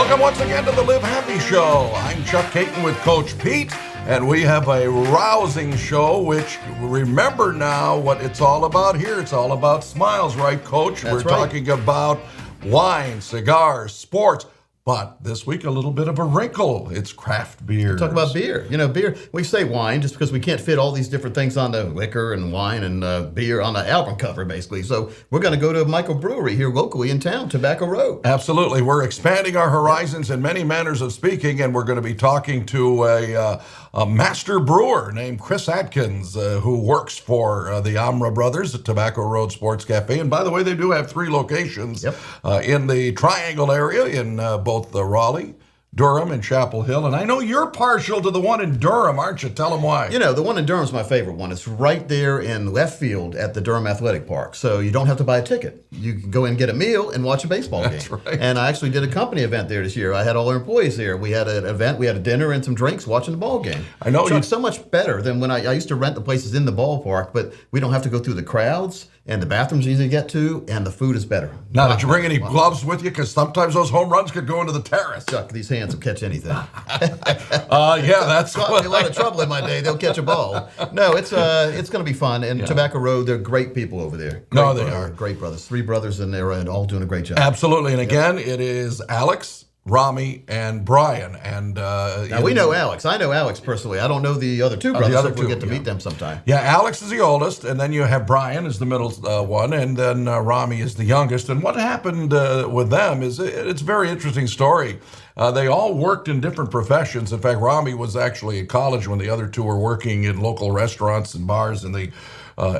Welcome once again to the Live Happy Show. I'm Chuck Caton with Coach Pete, and we have a rousing show, which remember now what it's all about here. It's all about smiles, right, Coach? That's We're right. talking about wine, cigars, sports. But this week, a little bit of a wrinkle. It's craft beer. Talk about beer. You know, beer, we say wine just because we can't fit all these different things on the liquor and wine and beer on the album cover, basically. So we're going to go to a microbrewery here locally in town, Tobacco Road. Absolutely. We're expanding our horizons in many manners of speaking, and we're going to be talking to a master brewer named Chris Atkins, who works for the Amra Brothers at Tobacco Road Sports Cafe. And by the way, they do have 3 locations in the Triangle area in both Raleigh, Durham, and Chapel Hill. And I know you're partial to the one in Durham, aren't you? Tell them why. You know, the one in Durham's my favorite one. It's right there in left field at the Durham Athletic Park. So you don't have to buy a ticket. You can go in and get a meal and watch a baseball game. That's right. And I actually did a company event there this year. I had all our employees there. We had an event, we had a dinner and some drinks watching the ball game. I know. It's so much better than when I used to rent the places in the ballpark, but we don't have to go through the crowds, and the bathrooms easy to get to, and the food is better. Now, did you bring any gloves with you? Because sometimes those home runs could go into the terrace. Chuck, these hands will catch anything. Yeah, that's Got me a lot of trouble in my day. They'll catch a ball. No, it's going to be fun. And Tobacco Road, they're great people over there. No, they are. Great brothers. 3 brothers, and they're all doing a great job. Absolutely. And again, it is Alex, Rami, and Brian. And Now, we know Alex. I know Alex personally. I don't know the other 2 brothers. other We'll 2, get to meet them sometime. Yeah, Alex is the oldest, and then you have Brian is the middle one, and then Rami is the youngest. And what happened with them is it's a very interesting story. They all worked in different professions. In fact, Rami was actually in college when the other 2 were working in local restaurants and bars in the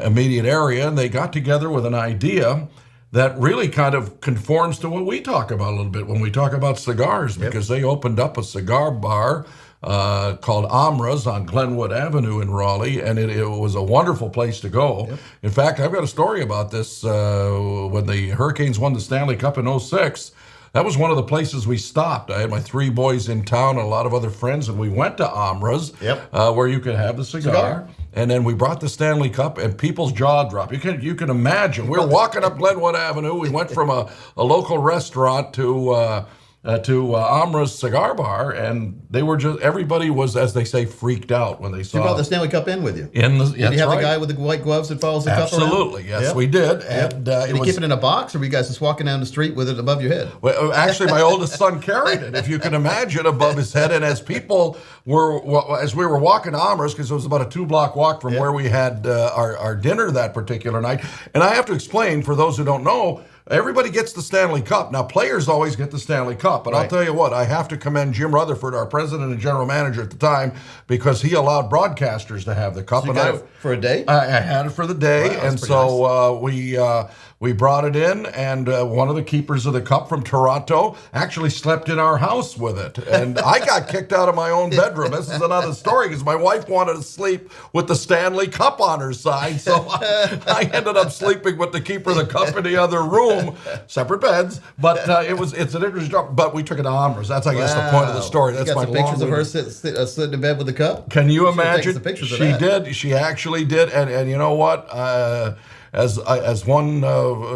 immediate area, and they got together with an idea that really kind of conforms to what we talk about a little bit when we talk about cigars, because they opened up a cigar bar called Amra's on Glenwood Avenue in Raleigh, and it was a wonderful place to go. In fact, I've got a story about this. When the Hurricanes won the Stanley Cup in 06, that was one of the places we stopped. I had my 3 boys in town and a lot of other friends, and we went to Amra's, where you could have the cigar. And then we brought the Stanley Cup, and people's jaw dropped. You can imagine. We were walking up Glenwood Avenue. We went from a local restaurant to Amra's cigar bar, and they were everybody was, as they say, freaked out when they saw. You brought the Stanley Cup in with you. Did you have the guy with the white gloves that follows the cup around? Absolutely, yes, we did. And did you keep it in a box, or were you guys just walking down the street with it above your head? Well, actually, my oldest son carried it, if you can imagine, above his head. And as we were walking to Amra's, because it was about a 2-block walk from where we had our dinner that particular night. And I have to explain, for those who don't know, everybody gets the Stanley Cup. Now, players always get the Stanley Cup, but I'll tell you what, I have to commend Jim Rutherford, our president and general manager at the time, because he allowed broadcasters to have the cup. So you got it for a day? I had it for the day, and so nice. We brought it in, and one of the keepers of the cup from Toronto actually slept in our house with it. And I got kicked out of my own bedroom. This is another story, because my wife wanted to sleep with the Stanley Cup on her side, so I ended up sleeping with the keeper of the cup in the other room, separate beds. But it's an interesting job. But we took it to Amra's. That's, I guess, the point of the story. That's you got my some pictures of her sitting in bed with the cup? Can you imagine? Some pictures She did. She actually did. And you know what? As one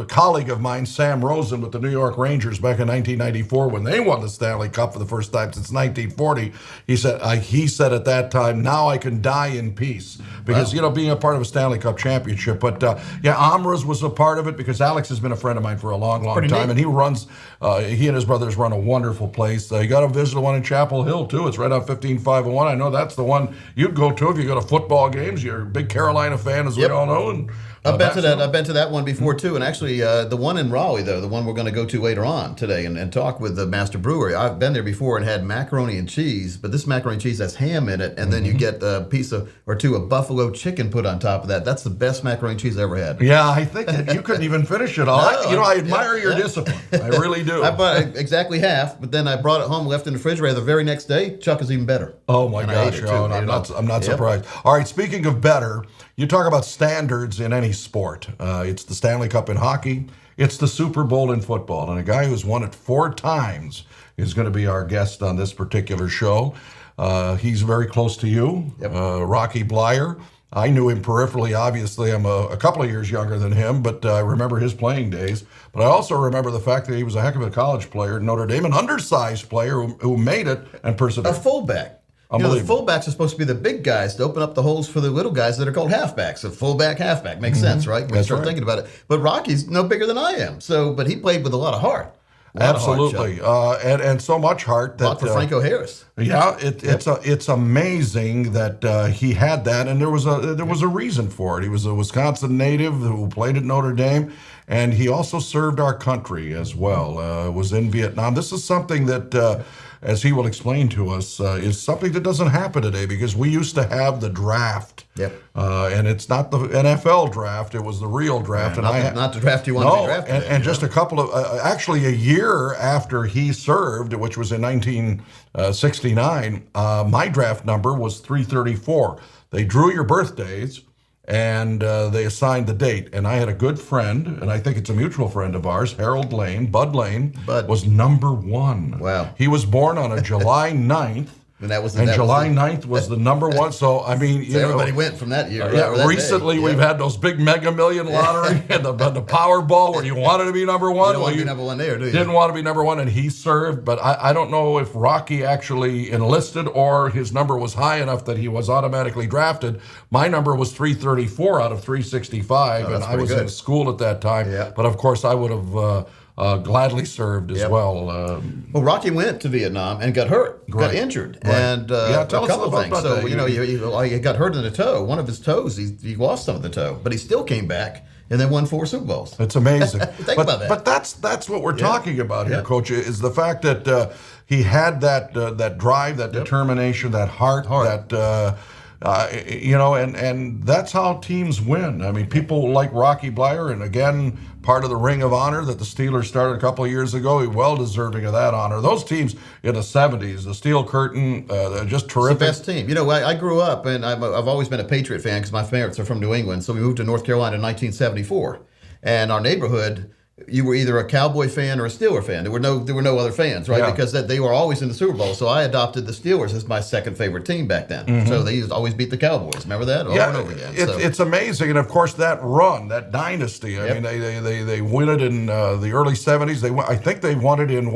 colleague of mine, Sam Rosen, with the New York Rangers back in 1994, when they won the Stanley Cup for the first time since 1940, he said at that time, now I can die in peace, because being a part of a Stanley Cup championship. But Amra's was a part of it, because Alex has been a friend of mine for a long time, and he and his brothers run a wonderful place. You got to visit the one in Chapel Hill too. It's right on 15501. I know that's the one you'd go to if you go to football games. You're a big Carolina fan, as we all know. And I've been to that one before too, and actually the one in Raleigh, though, the one we're going to go to later on today and talk with the master brewer. I've been there before and had macaroni and cheese, but this macaroni and cheese has ham in it, and then you get a piece or 2 of buffalo chicken put on top of that. That's the best macaroni and cheese I ever had. Yeah, I think that you couldn't even finish it all. I admire your discipline. I really do. I bought exactly half, but then I brought it home, left in the refrigerator. The very next day, Chuck is even better. Oh my gosh! I'm not surprised. All right, speaking of better, you talk about standards in any sport. It's the Stanley Cup in hockey. It's the Super Bowl in football. And a guy who's won it 4 times is going to be our guest on this particular show. He's very close to you, Rocky Bleier. I knew him peripherally. Obviously, I'm a couple of years younger than him, but I remember his playing days. But I also remember the fact that he was a heck of a college player at Notre Dame, an undersized player who made it and persevered. A fullback. You know, the fullbacks are supposed to be the big guys to open up the holes for the little guys that are called halfbacks. A fullback, halfback. Makes sense, right? When you start thinking about it. But Rocky's no bigger than I am. But he played with a lot of heart. Absolutely, and so much heart that for Franco Harris. Yeah, it's amazing that he had that, and there was a reason for it. He was a Wisconsin native who played at Notre Dame, and he also served our country as well. Was in Vietnam. This is something that, as he will explain to us, is something that doesn't happen today because we used to have the draft. Yep. And it's not the NFL draft; it was the real draft. Yeah, not the draft you want to be drafted. And just a couple of actually a year after he served, which was in 1969, my draft number was 334. They drew your birthdays, and they assigned the date. And I had a good friend, and I think it's a mutual friend of ours, Harold Lane. Bud Lane was number 1. Wow. He was born on a July 9th. And July 9th was the number 1. So, I mean, everybody went from that year. Recently, we've had those big Mega Million lottery and the Powerball where you wanted to be number 1. You don't want to be number 1 there, do you? Didn't want to be number 1, and he served. But I don't know if Rocky actually enlisted or his number was high enough that he was automatically drafted. My number was 334 out of 365, and I was in school at that time. Yeah. But, of course, I would have... gladly served as well. Well, Rocky went to Vietnam and got hurt, got injured, and tell a us couple about things. that. So he got hurt in the toe. One of his toes, he lost some of the toe, but he still came back and then won 4 Super Bowls. It's amazing. Think about that. But that's what we're talking about here, Coach. Is the fact that he had that drive, that determination, that heart. That. And that's how teams win. I mean, people like Rocky Bleier, and again, part of the Ring of Honor that the Steelers started a couple of years ago. He's well deserving of that honor. Those teams in the 70s, the Steel Curtain, just terrific. It's the best team. You know, I grew up, and I've always been a Patriot fan because my parents are from New England. So we moved to North Carolina in 1974. And our neighborhood, you were either a Cowboy fan or a Steeler fan. There were no other fans, right? Yeah. Because they were always in the Super Bowl. So I adopted the Steelers as my second favorite team back then. So they used to always beat the Cowboys. Remember that? Over and over again. It's amazing, and of course that run, that dynasty. I mean, they win it in the early 70s. I think they won it in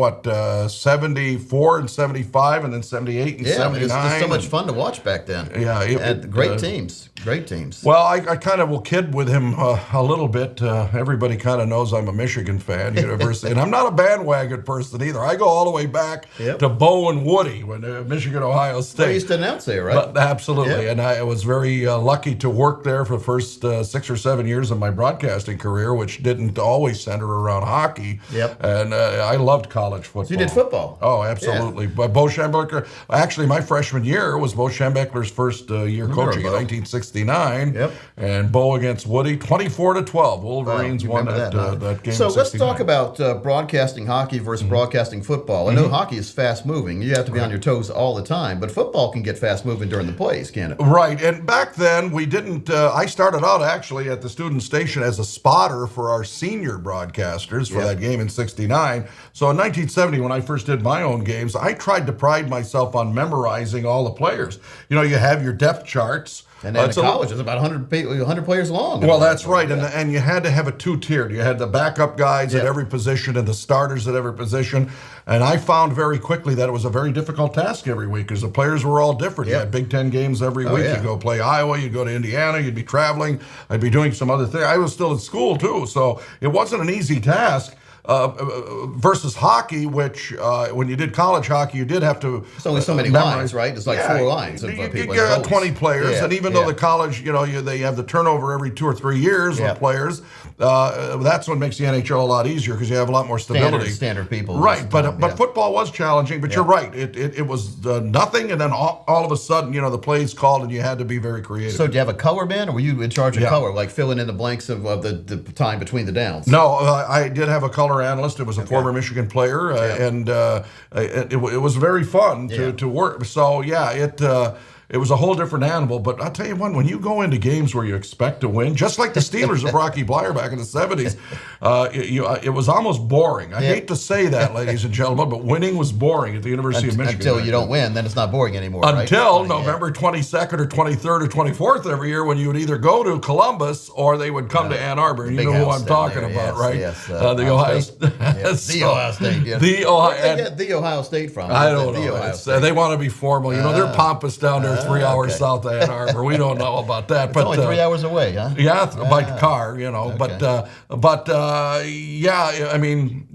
74 and 75, and then 78 and 79. It was just so much fun to watch back then. And great teams. Great teams. Well, I kind of will kid with him a little bit. Everybody kind of knows I'm a Michigan fan, University, and I'm not a bandwagon person either. I go all the way back to Bo and Woody when Michigan, Ohio State. They used to announce there, right? But, absolutely, and I was very lucky to work there for the first 6 or 7 years of my broadcasting career, which didn't always center around hockey. And I loved college football. So you did football? Oh, absolutely. But Bo Schembechler, actually, my freshman year was Bo Schembechler's first year coaching in 1969. And Bo against Woody, 24-12. Wolverines won that game. So let's talk about broadcasting hockey versus broadcasting football. I know hockey is fast moving. You have to be on your toes all the time, but football can get fast moving during the plays, can't it? Right. And back then we didn't. I started out actually at the student station as a spotter for our senior broadcasters for that game in '69. So in 1970, when I first did my own games, I tried to pride myself on memorizing all the players. You have your depth charts. And then in college, it's about 100 players long. Well, that's right. And you had to have a two-tiered. You had the backup guys at every position and the starters at every position. And I found very quickly that it was a very difficult task every week because the players were all different. You had Big Ten games every week. You'd go play Iowa. You'd go to Indiana. You'd be traveling. I'd be doing some other thing. I was still in school, too. So it wasn't an easy task. Versus hockey, which when you did college hockey, you did have to. It's only so many lines, right? It's like 4 lines. You get 20 players, and even though the college, they have the turnover every 2 or 3 years of players. That's what makes the NHL a lot easier because you have a lot more stability. Standard people, right? But football was challenging. But you're right. It was nothing, and then all of a sudden, the plays called, and you had to be very creative. So, do you have a color man, or were you in charge of color, like filling in the blanks of the time between the downs? No, I did have a color analyst. It was a former Michigan player, and it was very fun to work. So it was a whole different animal. But I'll tell you what, when you go into games where you expect to win, just like the Steelers of Rocky Bleier back in the 70s, it was almost boring. I hate to say that, ladies and gentlemen, but winning was boring at the University of Michigan. Until you don't win, then it's not boring anymore. Until November 22nd or 23rd or 24th every year, when you would either go to Columbus or they would come to Ann Arbor. And you know who I'm talking about, right? Yes, the Ohio State. The Ohio State. Yeah. Where did they get the Ohio State from? I don't know. They want to be formal. You know, they're pompous down there 3 hours south of Ann Arbor. We don't know about that. It's only 3 hours away, huh? Yeah, by car, you know. Okay. But yeah, I mean,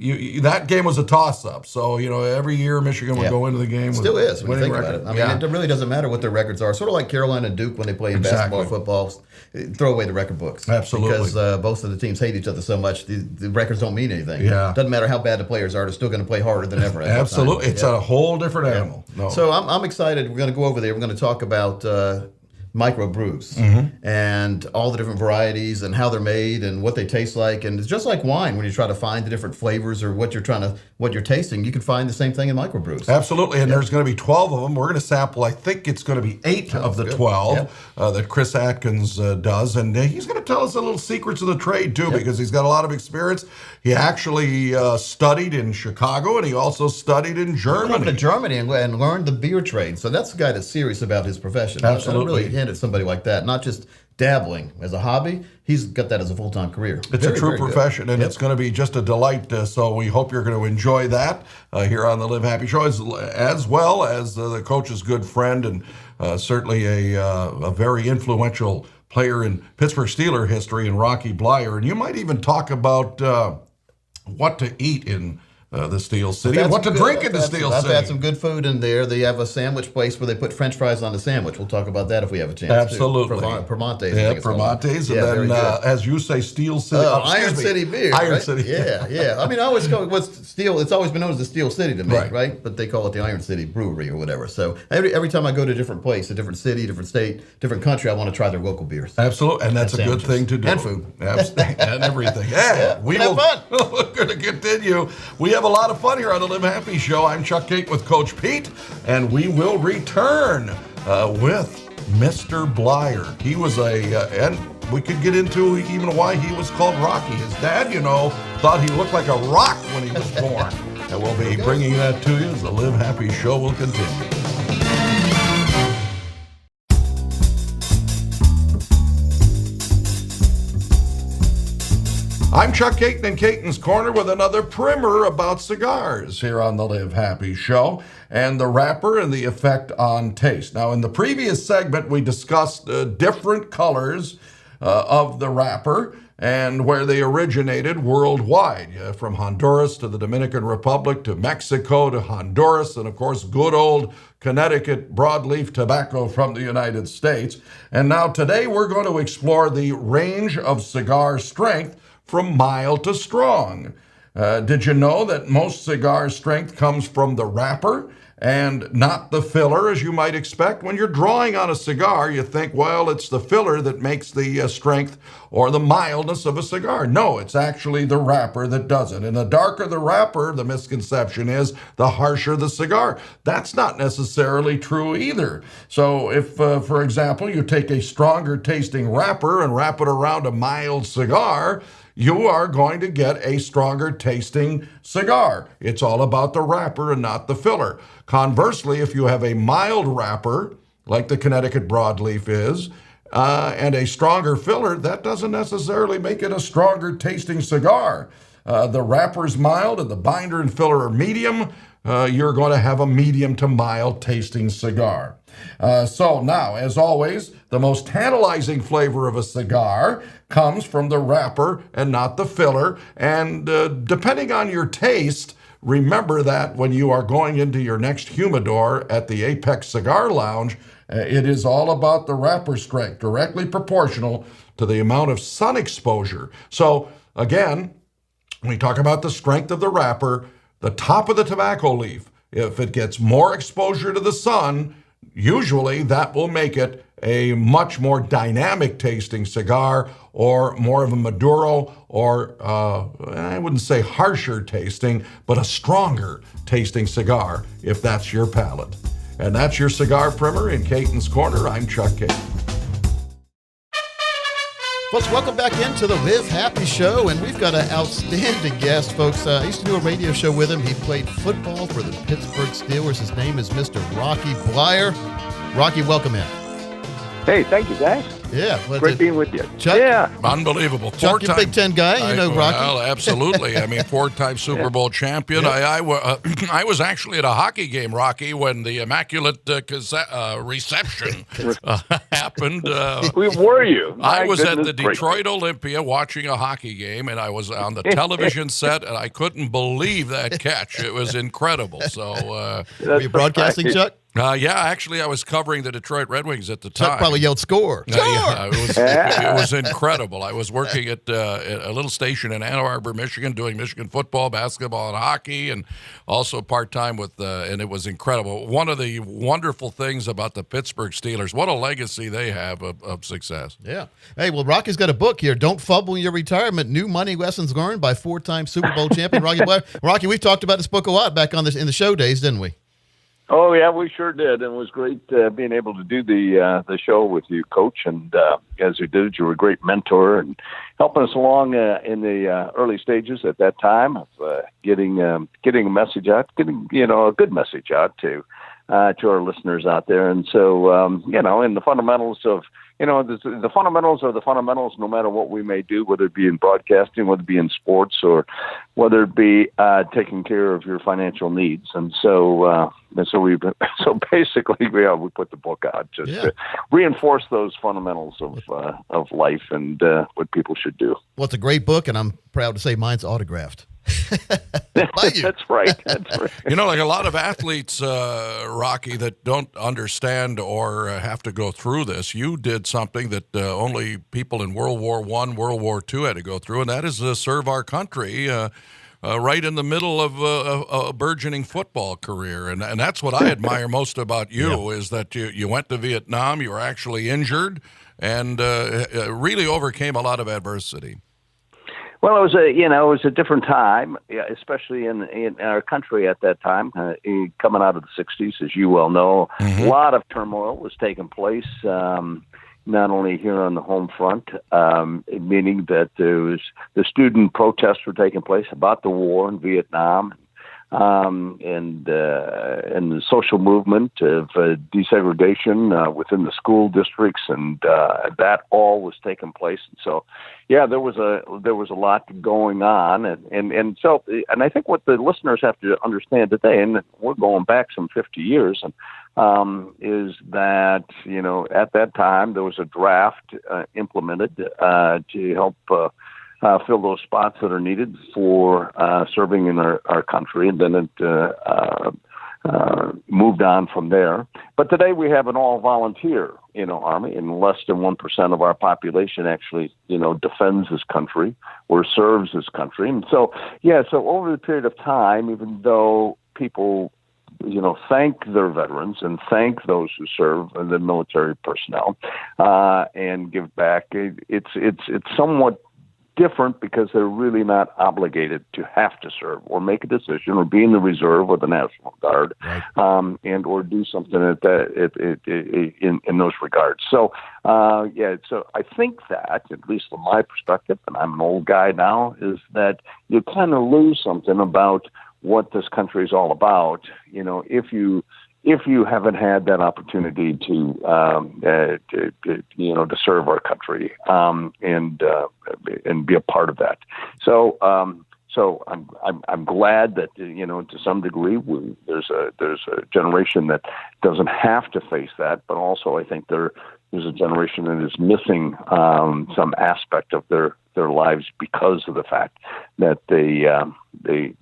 that game was a toss-up. So, you know, every year Michigan would go into the game. Still is, when you think record. about it. I mean, it really doesn't matter what their records are. Sort of like Carolina and Duke when they play in basketball, football. Throw away the record books. Absolutely. Because both of the teams hate each other so much, the records don't mean anything. Yeah. Doesn't matter how bad the players are, they're still going to play harder than ever. Absolutely. It's a whole different animal. No. So I'm excited. We're going to go over there. We're going to talk about microbrews and all the different varieties and how they're made and what they taste like. And it's just like wine. When you try to find the different flavors or what you're tasting, you can find the same thing in microbrews. Absolutely. And there's going to be 12 of them. We're going to sample, I think it's going to be 8 of the 12 that Chris Atkins does. And he's going to tell us a little secrets of the trade, too, because he's got a lot of experience. He actually studied in Chicago, and he also studied in Germany. He went to Germany and learned the beer trade. So that's the guy that's serious about his profession. Absolutely. I really hand it to somebody like that, not just dabbling as a hobby. He's got that as a full-time career. It's a true profession, and it's going to be just a delight. So we hope you're going to enjoy that here on the Live Happy Show, as well as the coach's good friend and certainly a very influential player in Pittsburgh Steeler history in Rocky Bleier. And you might even talk about what to eat in the Steel City and what to drink in the Steel City. I've had some good food in there. They have a sandwich place where they put French fries on the sandwich. We'll talk about that if we have a chance. Absolutely. Permontes. Yeah, Permontes. And then, as you say, Steel City. Iron City beer. Iron right? City. Yeah. I mean, I always go with Steel. It's always been known as the Steel City to me, right? But they call it the Iron City Brewery or whatever. So every time I go to a different place, a different city, different state, different country, I want to try their local beers. Absolutely. And that's a good thing to do. And food. And everything. Yeah, we will. We're going to continue. We have a lot of fun here on the Live Happy Show. I'm Chuck Kate with Coach Pete, and we will return with Mr. Bleier. He was and we could get into even why he was called Rocky. His dad, thought he looked like a rock when he was born. And we'll be bringing that to you as the Live Happy Show will continue. I'm Chuck Caton in Caton's Corner with another primer about cigars here on the Live Happy Show and the wrapper and the effect on taste. Now, in the previous segment, we discussed different colors of the wrapper and where they originated worldwide, from Honduras to the Dominican Republic to Mexico to Honduras, and of course, good old Connecticut broadleaf tobacco from the United States. And now today, we're going to explore the range of cigar strength from mild to strong. Did you know that most cigar strength comes from the wrapper and not the filler, as you might expect? When you're drawing on a cigar, you think, well, it's the filler that makes the strength or the mildness of a cigar. No, it's actually the wrapper that does it. And the darker the wrapper, the misconception is, the harsher the cigar. That's not necessarily true either. So if, for example, you take a stronger tasting wrapper and wrap it around a mild cigar, you are going to get a stronger tasting cigar. It's all about the wrapper and not the filler. Conversely, if you have a mild wrapper, like the Connecticut broadleaf is, and a stronger filler, that doesn't necessarily make it a stronger tasting cigar. The wrapper's mild and the binder and filler are medium. You're going to have a medium to mild tasting cigar. So now, as always, the most tantalizing flavor of a cigar comes from the wrapper and not the filler. And depending on your taste, remember that when you are going into your next humidor at the Apex Cigar Lounge, it is all about the wrapper strength, directly proportional to the amount of sun exposure. So again, when we talk about the strength of the wrapper, the top of the tobacco leaf, if it gets more exposure to the sun, usually that will make it a much more dynamic tasting cigar, or more of a Maduro, or I wouldn't say harsher tasting, but a stronger tasting cigar if that's your palate. And that's your Cigar Primer in Caton's Corner. I'm Chuck Caton. Folks, welcome back into the Live Happy Show, and we've got an outstanding guest, folks. I used to do a radio show with him. He played football for the Pittsburgh Steelers. His name is Mr. Rocky Bleier. Rocky, welcome in. Hey, thank you, guys. Yeah. Great being with you. Chuck? Yeah. Unbelievable. Chuck, you're a Big Ten guy. You know Rocky. Well, absolutely. I mean, four-time Super Bowl champion. I was actually at a hockey game, Rocky, when the Immaculate Reception happened. Where were you? I was at the Detroit Olympia watching a hockey game, and I was on the television set, and I couldn't believe that catch. It was incredible. So, were you broadcasting, Chuck? Yeah, actually, I was covering the Detroit Red Wings at the time. Chuck probably yelled, "Score! Score!" Yeah, it was incredible. I was working at a little station in Ann Arbor, Michigan, doing Michigan football, basketball, and hockey, and also part-time with, and it was incredible. One of the wonderful things about the Pittsburgh Steelers, what a legacy they have of success. Yeah. Hey, well, Rocky's got a book here, Don't Fumble Your Retirement, New Money Lessons Learned by four-time Super Bowl champion Rocky Bleier. Rocky, we've talked about this book a lot back on in the show days, didn't we? Oh, yeah, we sure did. And it was great being able to do the show with you, Coach. And as you did, you were a great mentor and helping us along in the early stages at that time of getting a message out, getting a good message out to our listeners out there. And so, in the fundamentals of the fundamentals are the fundamentals no matter what we may do, whether it be in broadcasting, whether it be in sports, or whether it be taking care of your financial needs. And so basically, we put the book out just to reinforce those fundamentals of life and what people should do. Well, it's a great book, and I'm proud to say mine's autographed. That's right. Like a lot of athletes, Rocky, that don't understand or have to go through this, you did something that only people in World War I, World War II had to go through, and that is serve our country right in the middle of a burgeoning football career. And that's what I admire most about you, is that you went to Vietnam, you were actually injured, and really overcame a lot of adversity. Well, it was a different time, especially in our country at that time, coming out of the 60s, as you well know. Mm-hmm. A lot of turmoil was taking place, not only here on the home front, meaning that there was the student protests were taking place about the war in Vietnam, and the social movement of desegregation within the school districts, and that all was taking place. And so, there was a lot going on, and so I think what the listeners have to understand today, and we're going back some 50 years, and is that at that time there was a draft implemented to help fill those spots that are needed for serving in our country, and then it moved on from there. But today we have an all-volunteer, Army, and less than 1% of our population actually, defends this country or serves this country. And so, so over the period of time, even though people thank their veterans and thank those who serve in the military personnel and give back, it's somewhat different because they're really not obligated to have to serve or make a decision or be in the reserve or the National Guard, right. And or do something in those regards. So, so I think that, at least from my perspective, and I'm an old guy now, is that you kind of lose something about what this country is all about, if you haven't had that opportunity to serve our country and be a part of that. So I'm glad that to some degree there's a generation that doesn't have to face that, but also I think there's a generation that is missing some aspect of their lives because of the fact that they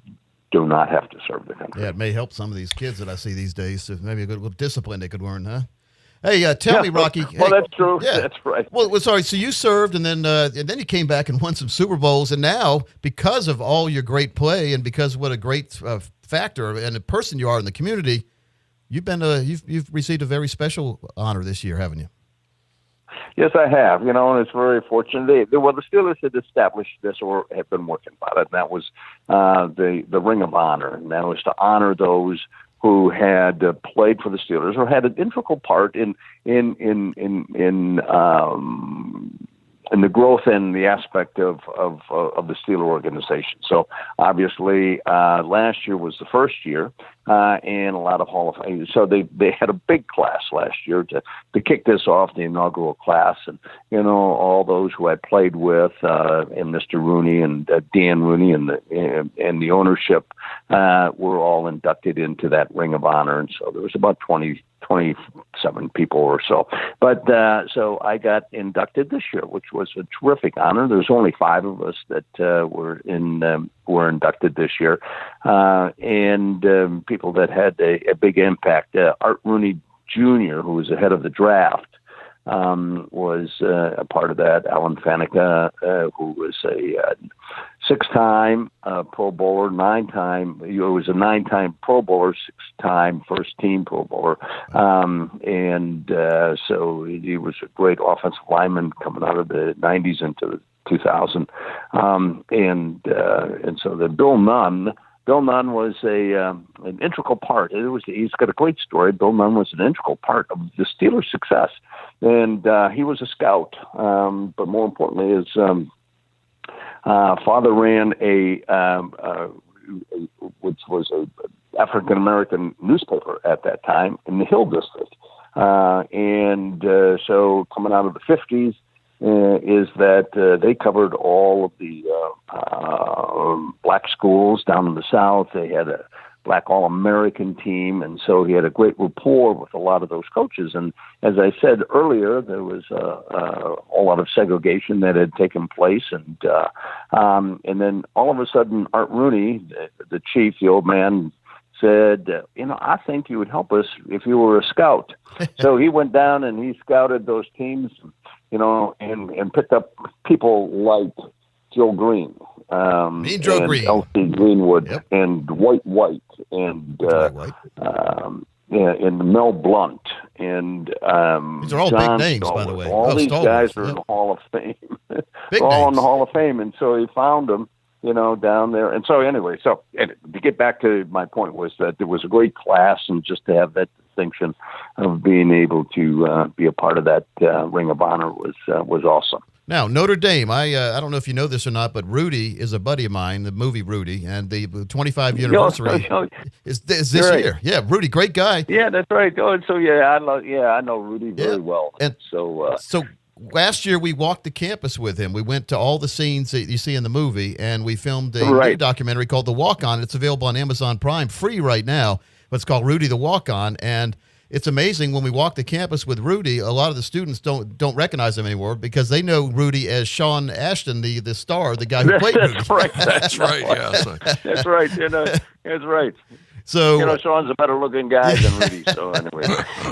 do not have to serve the country. Yeah, it may help some of these kids that I see these days. So maybe a good little discipline they could learn, huh? Hey, tell me, Rocky. Well, that's true. Yeah. That's right. Well, sorry. So you served, and then you came back and won some Super Bowls, and now because of all your great play and because what a great factor and a person you are in the community, you've received a very special honor this year, haven't you? Yes, I have, and it's very fortunate. The Steelers had established this or have been working on it, and that was the Ring of Honor, and that was to honor those who had played for the Steelers or had an integral part in the growth and the aspect of the Steeler organization. So obviously, last year was the first year, and a lot of Hall of Fame. So they had a big class last year to kick this off, the inaugural class, and all those who I played with, and Mr. Rooney and Dan Rooney and the ownership were all inducted into that Ring of Honor, and so there was about 27 people or so. But so I got inducted this year, which was a terrific honor. There's only 5 of us that were inducted this year, and people that had a big impact. Art Rooney Jr., who was the head of the draft, was a part of that. Alan Faneca, who was a 6-time Pro Bowler, 9-time. He was a 9-time Pro Bowler, 6-time first-team Pro Bowler, and so he was a great offensive lineman coming out of the '90s into 2000, and so the Bill Nunn. Bill Nunn was an integral part. He's got a great story. Bill Nunn was an integral part of the Steelers' success, and he was a scout. But more importantly, his father ran which was a African American newspaper at that time in the Hill District, and so coming out of the '50s. Is that they covered all of the black schools down in the South. They had a black All-American team, and so he had a great rapport with a lot of those coaches. And as I said earlier, there was a lot of segregation that had taken place, and then all of a sudden, Art Rooney, the chief, the old man, said, I think you would help us if you were a scout. So he went down and he scouted those teams, and picked up people like Joe Green, Joe Green, L.C. Greenwood, yep. and White, and and Mel Blunt, and these are all John big names, Stallworth. by the way. All these guys are yep. in the Hall of Fame. Big all names. in the Hall of Fame, and so he found them. Down there. And so anyway, and to get back to my point was that there was a great class, and just to have that distinction of being able to be a part of that Ring of Honor was awesome. Now, Notre Dame, I don't know if you know this or not, but Rudy is a buddy of mine, the movie Rudy, and the 25th anniversary is this year. Yeah, Rudy, great guy. Yeah, that's right. Oh, so I know Rudy very well. And so last year, we walked the campus with him. We went to all the scenes that you see in the movie, and we filmed a new documentary called The Walk-On. It's available on Amazon Prime, free right now, but it's called Rudy the Walk-On, and it's amazing when we walk the campus with Rudy, a lot of the students don't recognize him anymore because they know Rudy as Sean Ashton, the star, the guy who played Rudy. That's right, yes. That's right, that's right. So Sean's a better looking guy than Rudy. So anyway,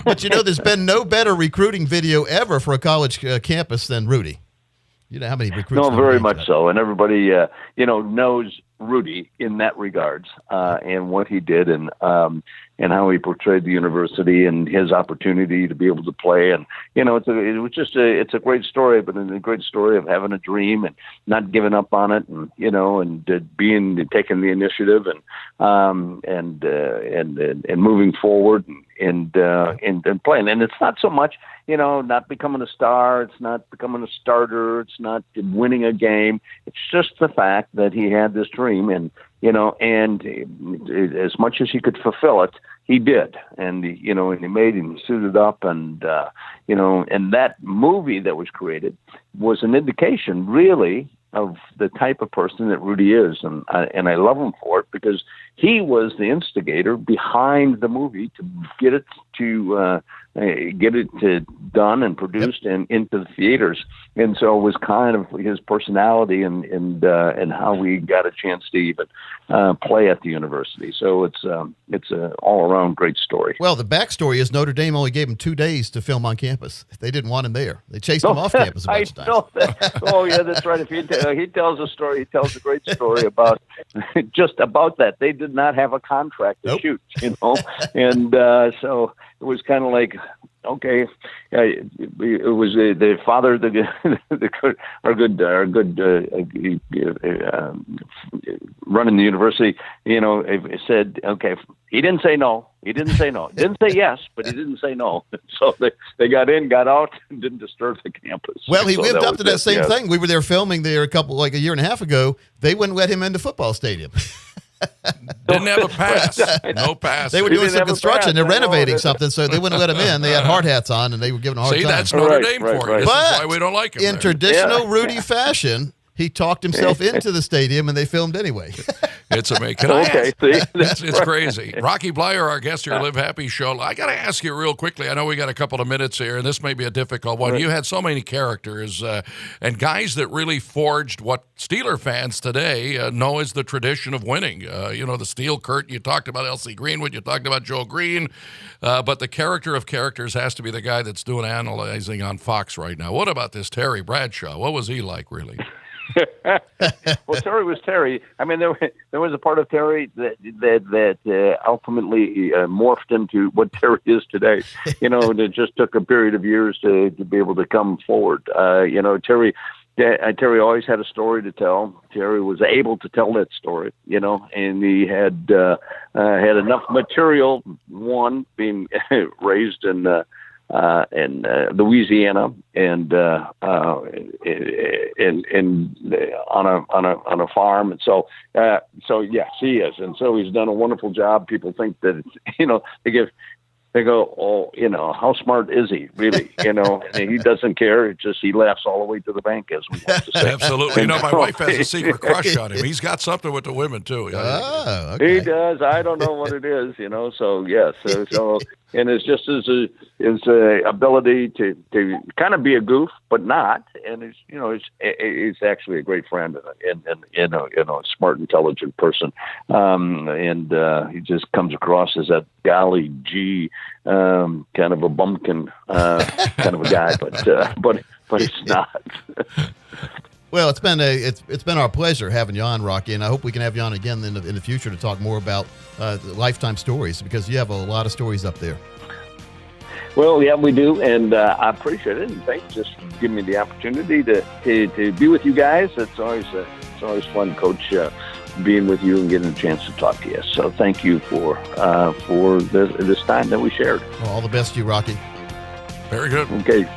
but there's been no better recruiting video ever for a college campus than Rudy. You know how many recruits? No, very much so, and everybody knows Rudy in that regards, and what he did, and how he portrayed the university and his opportunity to be able to play, and it's a great story, but a great story of having a dream and not giving up on it, and taking the initiative and moving forward and playing, and it's not so much. Not becoming a star. It's not becoming a starter. It's not winning a game. It's just the fact that he had this dream, and as much as he could fulfill it, he did. And he made him suited up, and and that movie that was created was an indication, really, of the type of person that Rudy is, and I love him for it because he was the instigator behind the movie to get it done and produced and into the theaters, and so it was kind of his personality and how we got a chance to even play at the university. So it's a all around great story. Well, the backstory is Notre Dame only gave him 2 days to film on campus. They didn't want him there. They chased him off campus a bunch of times. Know that. Oh yeah, that's right. If he tells a story, he tells a great story about just about that. They did not have a contract to shoot, and so it was kind of like, okay, it was the father, our good running the university. Said, okay, he didn't say no. He didn't say no. Didn't say yes, but he didn't say no. So they got in, got out, and didn't disturb the campus. Well, he so lived up to that same yes. thing. We were there filming there a year and a half ago. They wouldn't let him into football stadium. Didn't have a pass. No pass. They were He doing didn't some have a construction. pass. They're I know. renovating something, so they wouldn't let him in. They had hard hats on, and they were giving a hard See, time. that's Notre Right, Dame right, for you. right. This But is why we don't like him in there. traditional Yeah. Rudy fashion, he talked himself into the stadium, and they filmed anyway. It's amazing. Can I Okay, ask? see? It's crazy. Rocky Bleier, our guest here, Live Happy Show. I got to ask you real quickly. I know we got a couple of minutes here, and this may be a difficult one. Right. You had so many characters and guys that really forged what Steeler fans today know as the tradition of winning. The steel curtain. You talked about L.C. Greenwood. You talked about Joe Green. But the character of characters has to be the guy that's doing analyzing on Fox right now. What about this Terry Bradshaw? What was he like, really? Well, Terry was Terry. I mean, there was a part of Terry that ultimately morphed into what Terry is today. It just took a period of years to be able to come forward. Terry always had a story to tell. Terry was able to tell that story, and he had enough material. One, being raised in Louisiana and on a farm, and so yes, he is, and so he's done a wonderful job. People think that they go, oh, how smart is he really? And he doesn't care. It's just he laughs all the way to the bank, as we want to say. Absolutely. My wife has a secret crush on him. He's got something with the women too. Oh, okay. He does. I don't know what it is, So yes. So and it's just his ability to kind of be a goof, but not. And he's actually a great friend and a smart, intelligent person. And he just comes across as that golly gee kind of a bumpkin kind of a guy, but he's not. Well, it's been our pleasure having you on, Rocky, and I hope we can have you on again in the future to talk more about lifetime stories, because you have a lot of stories up there. Well, yeah, we do, and I appreciate it, and thanks just for giving me the opportunity to be with you guys. It's always fun, Coach, being with you and getting a chance to talk to you. So thank you for this time that we shared. Well, all the best to you, Rocky. Very good. Okay.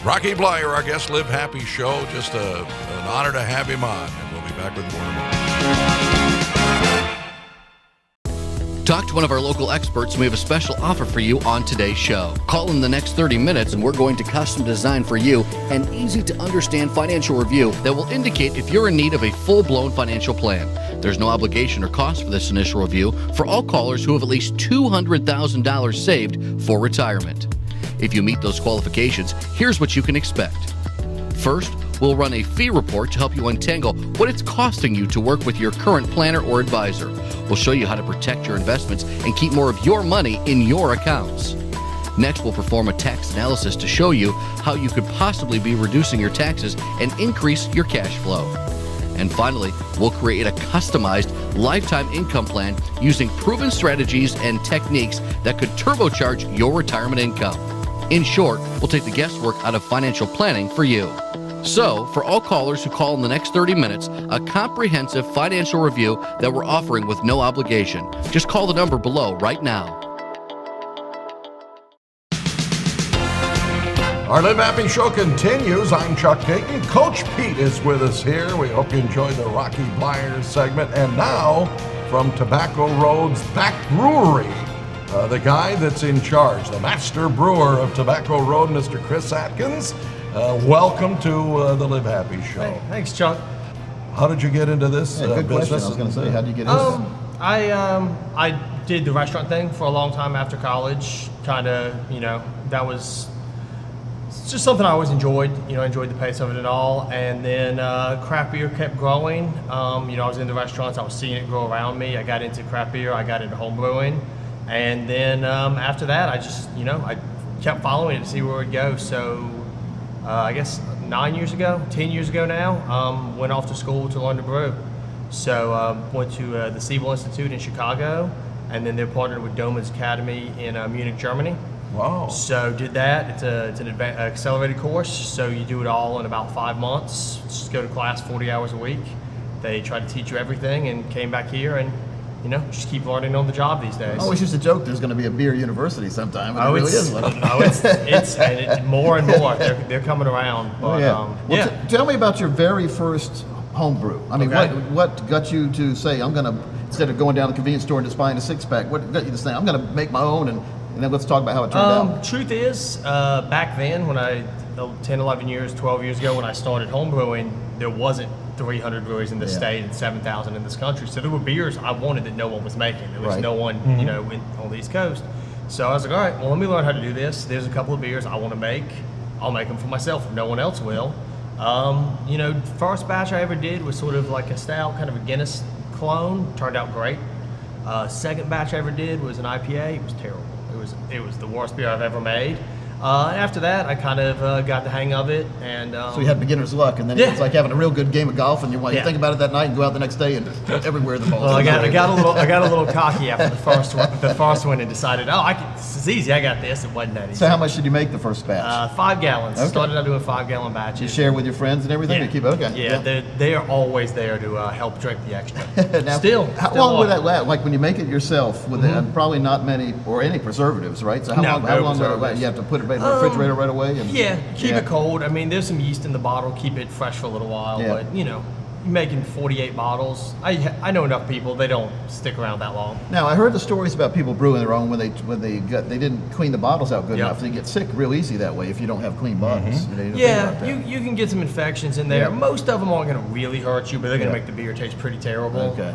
Rocky Bleier, our guest, Live Happy Show. Just an honor to have him on, and we'll be back with more in a moment. Talk to one of our local experts, and we have a special offer for you on today's show. Call in the next 30 minutes, and we're going to custom design for you an easy-to-understand financial review that will indicate if you're in need of a full-blown financial plan. There's no obligation or cost for this initial review for all callers who have at least $200,000 saved for retirement. If you meet those qualifications, here's what you can expect. First, we'll run a fee report to help you untangle what it's costing you to work with your current planner or advisor. We'll show you how to protect your investments and keep more of your money in your accounts. Next, we'll perform a tax analysis to show you how you could possibly be reducing your taxes and increase your cash flow. And finally, we'll create a customized lifetime income plan using proven strategies and techniques that could turbocharge your retirement income. In short, we'll take the guesswork out of financial planning for you. So, for all callers who call in the next 30 minutes, a comprehensive financial review that we're offering with no obligation. Just call the number below right now. Our Live Happy Show continues. I'm Chuck Dayton. Coach Pete is with us here. We hope you enjoyed the Rocky Bleier segment. And now, from Tobacco Road's Back Brewery, the guy that's in charge, the master brewer of Tobacco Road, Mr. Chris Atkins. Welcome to the Live Happy Show. Hey, thanks, Chuck. How did you get into this Good question. business? I was going to say, how did you get into I did the restaurant thing for a long time after college. Kind of, that was just something I always enjoyed. Enjoyed the pace of it and all. And then craft beer kept growing. I was in the restaurants. I was seeing it grow around me. I got into craft beer. I got into home brewing. And then after that, I just, I kept following it to see where it would go. So I guess 10 years ago now, went off to school to learn to brew. So went to the Siebel Institute in Chicago, and then they're partnered with Doman's Academy in Munich, Germany. Wow. So did that. It's an accelerated course. So you do it all in about 5 months. Just go to class 40 hours a week. They try to teach you everything, and came back here and, just keep learning on the job these days. I always used to joke there's going to be a beer university sometime. But Oh, it really is one. it's more and more. They're coming around. But, Tell me about your very first homebrew. I mean, Okay. what got you to say, I'm going to, instead of going down to the convenience store and just buying a 6-pack, what got you to say, I'm going to make my own, and then let's talk about how it turned out. Truth is, back then, when 10, 11 years, 12 years ago, when I started homebrewing, there wasn't 300 breweries in the state and 7,000 in this country. So there were beers I wanted that no one was making. There was no one, on the East Coast. So I was like, all right, well, let me learn how to do this. There's a couple of beers I want to make. I'll make them for myself if no one else will. First batch I ever did was sort of like a stout, kind of a Guinness clone. Turned out great. Second batch I ever did was an IPA. It was terrible. It was the worst beer I've ever made. After that, I kind of got the hang of it, and So you had beginner's luck, and then it's like having a real good game of golf, and you think about it that night and go out the next day and everywhere the ball. Well, I got a little cocky after the first one, and decided, this is easy. I got this. It wasn't that easy. So how much did you make the first batch? 5 gallons. Okay. Started out doing 5-gallon batches. You share with your friends and everything? Yeah. You keep okay. Yeah, they are always there to help drink the extra. Now, Still, how long would that last? Like when you make it yourself, with probably not many or any preservatives, right? So how long would it last? You have to put it in the refrigerator right away? And, keep it cold. I mean, there's some yeast in the bottle. Keep it fresh for a little while. Yeah. But, you're making 48 bottles. I know enough people. They don't stick around that long. Now, I heard the stories about people brewing their own when they didn't clean the bottles out good enough. They get sick real easy that way if you don't have clean bottles. You can get some infections in there. Yeah. Most of them aren't going to really hurt you, but they're going to make the beer taste pretty terrible. Okay.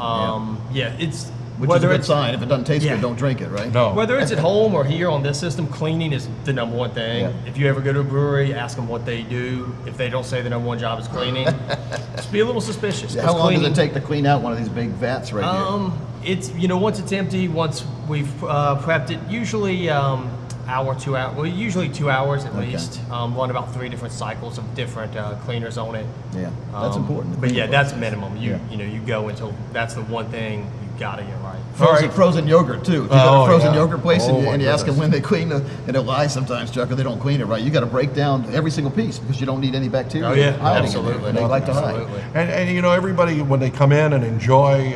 It's Which is a good sign. If it doesn't taste good, don't drink it, right? No. Whether it's at home or here on this system, cleaning is the number one thing. Yeah. If you ever go to a brewery, ask them what they do. If they don't say the number one job is cleaning, just be a little suspicious. How long does it take to clean out one of these big vats right here? It's once it's empty, once we've prepped it, usually hour, 2 hours. Well, usually 2 hours at least. Run about 3 different cycles of different cleaners on it. Yeah, that's important. But that's minimum. You go until that's the one thing you gotta get right. Frozen yogurt too. If you go to a frozen yeah. yogurt place and you ask them goodness. when they clean and they'll lie sometimes, Chuck, or they don't clean it right. You got to break down every single piece because you don't need any bacteria. Oh, yeah. hiding in there, Absolutely. and they like to hide. Absolutely. And everybody, when they come in and enjoy